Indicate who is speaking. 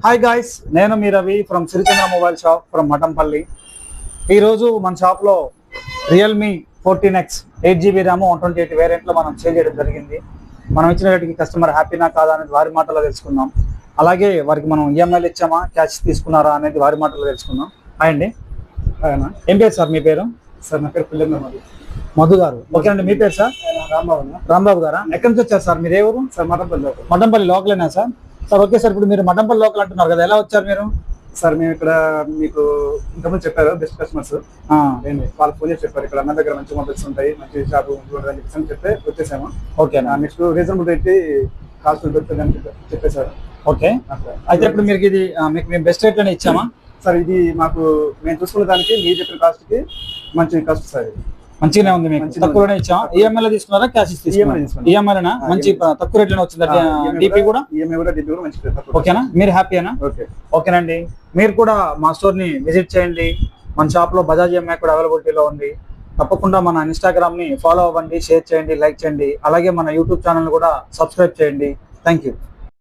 Speaker 1: Hi guys, నేను మీ Ravi from Sirichandra mobile shop from Mathampalli. ఈరోజు మన షాప్లో రియల్మీ 14X 8GB ర్యామ్ 128 వేరియంట్లో మనం సేల్ చేయడం జరిగింది. మనం ఇచ్చిన రేటుకి కస్టమర్ హ్యాపీనా కాదా అనేది వారి మాటలో తెలుసుకుందాం. అలాగే వారికి మనం ఈఎంఐలు ఇచ్చామా, క్యాష్ తీసుకున్నారా అనేది వారి మాటలో తెలుసుకుందాం. హాయ్ అండి. ఏం పేరు సార్ మీ పేరు?
Speaker 2: సార్ నా పేరు పిల్లల
Speaker 1: మధు గారు. ఓకే అండి, మీ పేరు సార్? రాంబాబు గారా? ఎక్కడి నుంచి వచ్చారు సార్? మీరు ఏ ఊరు?
Speaker 2: Sir Mathampalli local.
Speaker 1: మఠంపల్లి లోకలేనా సార్? సార్ ఓకే సార్, ఇప్పుడు మీరు మఠంపల్లి లోకల్ అంటున్నారు కదా, ఎలా వచ్చారు మీరు?
Speaker 2: సార్ మేము ఇక్కడ మీకు ఇంతకుముందు చెప్పారు బెస్ట్ కస్టమర్స్, వాళ్ళు ఫోన్ చేసి చెప్పారు ఇక్కడ అన్న దగ్గర మంచి మొబైల్స్ ఉంటాయి, మంచి షాప్ అని చెప్తే వచ్చేసాము.
Speaker 1: Okay,
Speaker 2: next reasonable rate cost దొరుకుతుంది అని చెప్పేశారు.
Speaker 1: ఓకే, అయితే ఇప్పుడు మీరు ఇది మీకు మేము బెస్ట్ రేట్లోనే ఇచ్చామా
Speaker 2: సార్? ఇది మాకు మేము చూసుకున్న దానికి మీరు చెప్పిన కాస్ట్ కి మంచి కాస్ట్ సార్.
Speaker 1: మంచిగానే ఉంది, మీకు తక్కువలోనే ఇచ్చాం. ఈఎంఐలో తీసుకున్నారా, క్యాష్ తీసుకున్నారా? ఈఎంఐనా మంచి తక్కువ రేట్లోనే వచ్చింది. డిపి కూడా
Speaker 2: మంచి.
Speaker 1: ఓకేనా, మీరు హ్యాపీనా? ఓకేనండి, మీరు కూడా మా స్టోర్ ని విజిట్ చేయండి. మన షాప్ లో బజాజ్ ఈఎంఐ కూడా అవైలబిలిటీలో ఉంది. తప్పకుండా మన ఇన్స్టాగ్రామ్ ని ఫాలో అవ్వండి, షేర్ చేయండి, లైక్ చేయండి. అలాగే మన యూట్యూబ్ ఛానల్ కూడా సబ్స్క్రైబ్ చేయండి. Thank you.